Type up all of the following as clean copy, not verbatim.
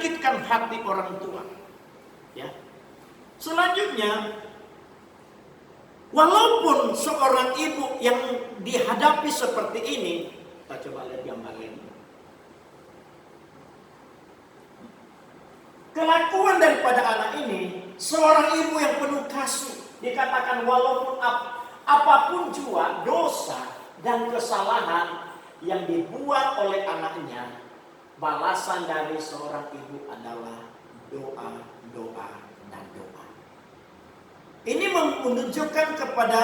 menyakitkan hati orang tua. Ya. Selanjutnya, walaupun seorang ibu yang dihadapi seperti ini, kita coba lihat gambar ini. Kelakuan daripada anak ini, seorang ibu yang penuh kasih, dikatakan walaupun apapun jua dosa dan kesalahan yang dibuat oleh anaknya, balasan dari seorang ibu adalah doa, doa, dan doa. Ini menunjukkan kepada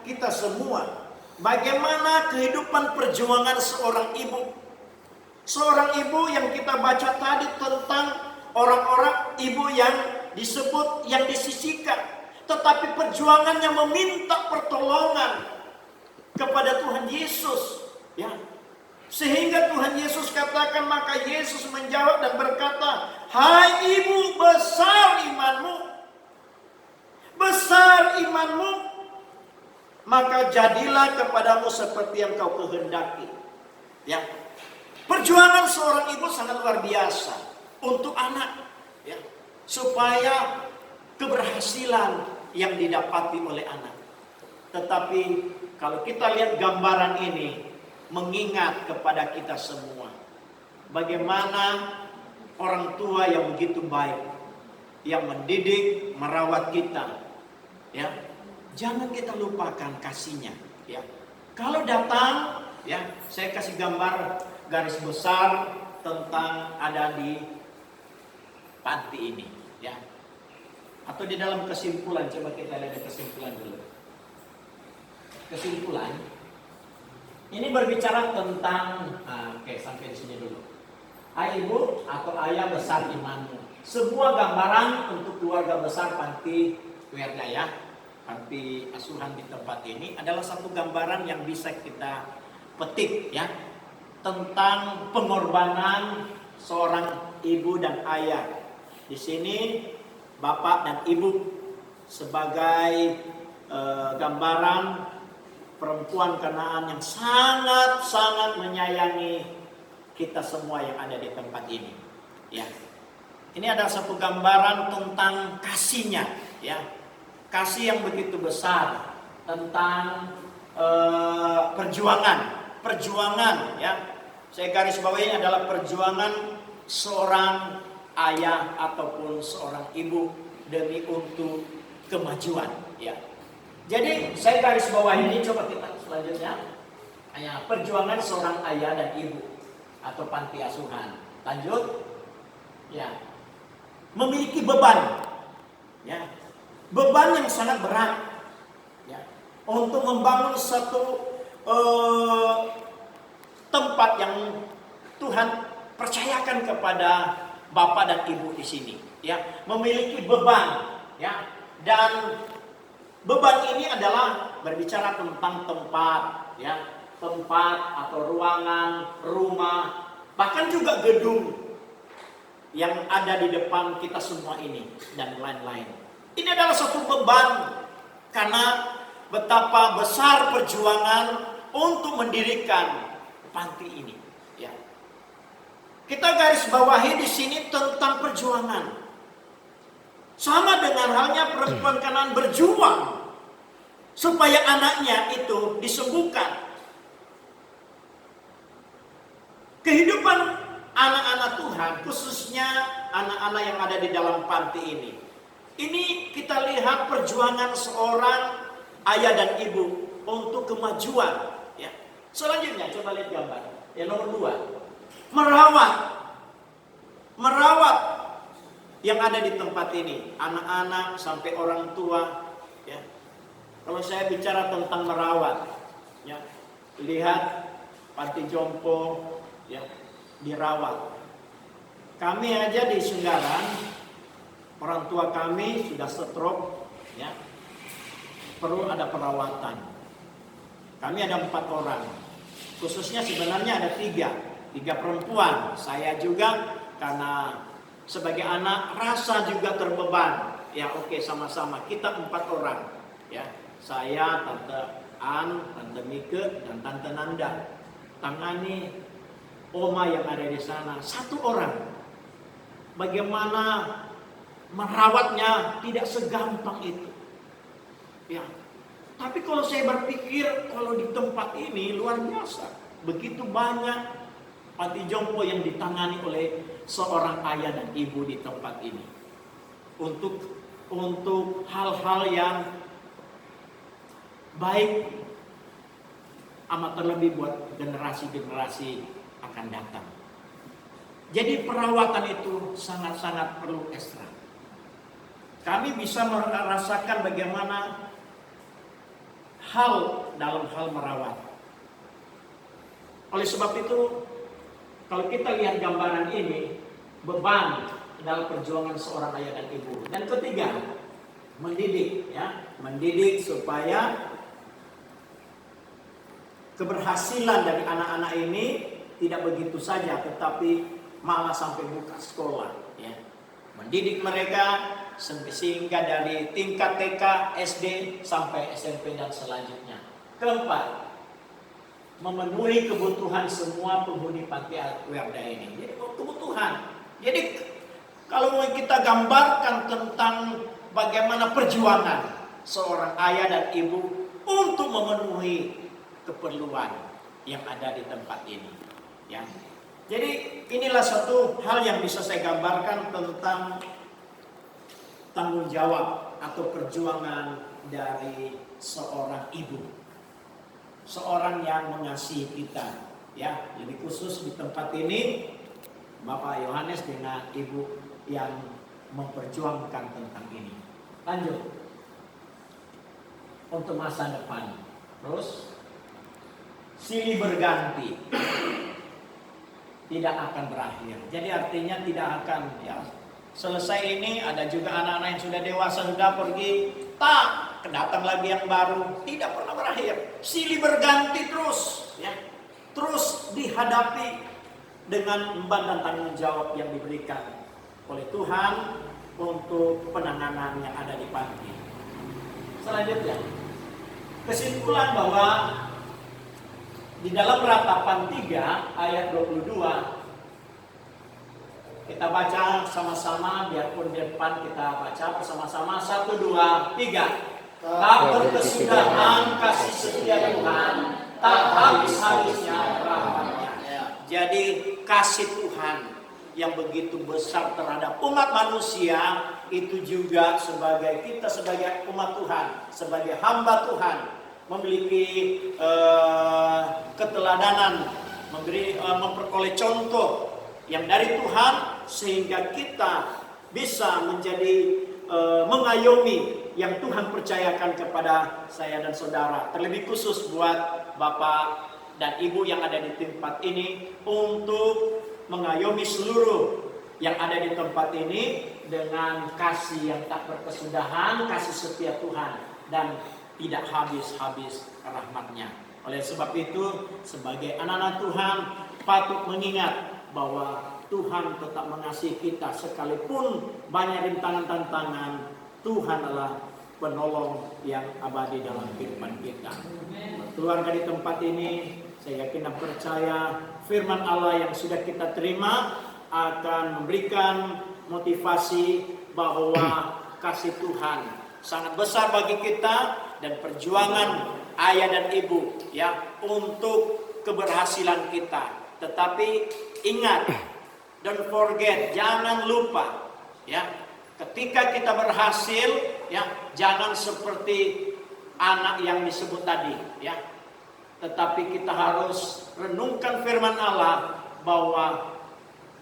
kita semua bagaimana kehidupan perjuangan seorang ibu. Seorang ibu yang kita baca tadi tentang orang-orang ibu yang disebut yang disisihkan, tetapi perjuangannya meminta pertolongan kepada Tuhan Yesus, ya. Sehingga Tuhan Yesus katakan, maka Yesus menjawab dan berkata, "Hai ibu, besar imanmu. Besar imanmu, maka jadilah kepadamu seperti yang kau kehendaki." Ya. Perjuangan seorang ibu sangat luar biasa untuk anak, ya, supaya keberhasilan yang didapati oleh anak. Tetapi kalau kita lihat gambaran ini, mengingat kepada kita semua bagaimana orang tua yang begitu baik, yang mendidik, merawat kita, ya. Jangan kita lupakan kasihnya, ya. Kalau datang, ya, saya kasih gambar garis besar tentang ada di panti ini, ya. Atau di dalam kesimpulan, coba kita lihat kesimpulan dulu. Kesimpulan ini berbicara tentang, oke, sampai di sini dulu. Hai ibu atau ayah, besar imanmu. Sebuah gambaran untuk keluarga besar panti Werda, ya. Panti asuhan di tempat ini adalah satu gambaran yang bisa kita petik, ya, tentang pengorbanan seorang ibu dan ayah. Di sini bapak dan ibu sebagai gambaran perempuan Kanaan yang sangat-sangat menyayangi kita semua yang ada di tempat ini, ya. Ini adalah satu gambaran tentang kasihnya, ya. Kasih yang begitu besar tentang perjuangan, ya. Saya garis bawahi adalah perjuangan seorang ayah ataupun seorang ibu demi untuk kemajuan, ya. Jadi saya garis bawah ini, coba kita selanjutnya, perjuangan seorang ayah dan ibu atau panti asuhan. Lanjut, ya, memiliki beban, ya, beban yang sangat berat, ya, untuk membangun satu tempat yang Tuhan percayakan kepada bapak dan ibu di sini, ya, memiliki beban, ya, dan beban ini adalah berbicara tentang tempat, ya, tempat atau ruangan, rumah, bahkan juga gedung yang ada di depan kita semua ini dan lain-lain. Ini adalah satu beban karena betapa besar perjuangan untuk mendirikan panti ini, ya. Kita garis bawahi di sini tentang perjuangan. Sama dengan halnya perempuan Kanaan berjuang supaya anaknya itu disembuhkan. Kehidupan anak-anak Tuhan, khususnya anak-anak yang ada di dalam panti ini kita lihat perjuangan seorang ayah dan ibu untuk kemajuan, ya. Selanjutnya coba lihat gambar. Yang nomor 2, merawat yang ada di tempat ini, anak-anak sampai orang tua, ya. Kalau saya bicara tentang merawat, ya, lihat panti jompo, ya, dirawat. Kami aja di Senggaran, orang tua kami sudah stroke, ya, perlu ada perawatan. Kami ada 4 orang, khususnya sebenarnya ada 3 perempuan. Saya juga karena sebagai anak rasa juga terbeban. Ya, oke, sama-sama kita 4 orang, ya. Saya, Tante An, Tante Mike, dan Tante Nanda. Tangani Oma yang ada di sana 1 orang. bagaimana merawatnya tidak segampang itu. Ya. Tapi kalau saya berpikir kalau di tempat ini luar biasa, begitu banyak panti jompo yang ditangani oleh seorang ayah dan ibu di tempat ini untuk hal-hal yang baik, amat terlebih buat generasi-generasi akan datang. Jadi perawatan itu sangat-sangat perlu ekstra. Kami bisa merasakan bagaimana dalam hal merawat. Oleh sebab itu, kalau kita lihat gambaran ini, beban dalam perjuangan seorang ayah dan ibu. Dan ketiga, mendidik, ya, mendidik supaya keberhasilan dari anak-anak ini tidak begitu saja, tetapi malah sampai buka sekolah, ya. Mendidik mereka sehingga dari tingkat TK, SD sampai SMP dan selanjutnya. Keempat, memenuhi kebutuhan semua penghuni panti Werda ini. Jadi kebutuhan. Jadi kalau kita gambarkan tentang bagaimana perjuangan seorang ayah dan ibu untuk memenuhi keperluan yang ada di tempat ini, ya. Jadi inilah satu hal yang bisa saya gambarkan tentang tanggung jawab atau perjuangan dari seorang ibu, seorang yang mengasihi kita, ya. Lebih khusus di tempat ini Bapak Yohanes dengan Ibu yang memperjuangkan tentang ini. Lanjut untuk masa depan. Terus silih berganti, tidak akan berakhir. Jadi artinya tidak akan, ya, selesai ini ada juga anak-anak yang sudah dewasa sudah pergi, datang lagi yang baru, tidak pernah berakhir. Silih berganti terus, ya. Terus dihadapi dengan beban dan tanggung jawab yang diberikan oleh Tuhan untuk penanganan yang ada di panti. Selanjutnya, kesimpulan bahwa di dalam Ratapan 3 ayat 22, kita baca sama-sama, biarpun di depan kita baca bersama-sama. 1, 2, 3. Tak berkesudahan kasih setia Tuhan, tak habis-habisnya rahmat-Nya. Jadi kasih Tuhan yang begitu besar terhadap umat manusia itu juga kita sebagai umat Tuhan, sebagai hamba Tuhan, memiliki keteladanan, memperoleh contoh yang dari Tuhan sehingga kita bisa menjadi mengayomi yang Tuhan percayakan kepada saya dan saudara. Terlebih khusus buat Bapak dan Ibu yang ada di tempat ini untuk mengayomi seluruh yang ada di tempat ini dengan kasih yang tak berkesudahan, kasih setia Tuhan dan tidak habis-habis rahmat-Nya. Oleh sebab itu, sebagai anak-anak Tuhan patut mengingat bahwa Tuhan tetap mengasihi kita sekalipun banyak rintangan tantangan. Tuhan adalah penolong yang abadi dalam kehidupan kita. Keluarga di tempat ini, saya yakin dan percaya firman Allah yang sudah kita terima akan memberikan motivasi bahwa kasih Tuhan sangat besar bagi kita dan perjuangan ayah dan ibu, ya, untuk keberhasilan kita. Tetapi ingat, don't forget, jangan lupa, ya, ketika kita berhasil, ya, jangan seperti anak yang disebut tadi, ya. Tetapi kita harus renungkan firman Allah bahwa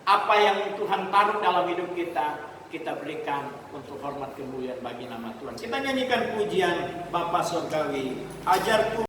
apa yang Tuhan taruh dalam hidup kita, kita berikan untuk hormat kemuliaan bagi nama Tuhan. Kita nyanyikan pujian Bapa Surgawi, ajarku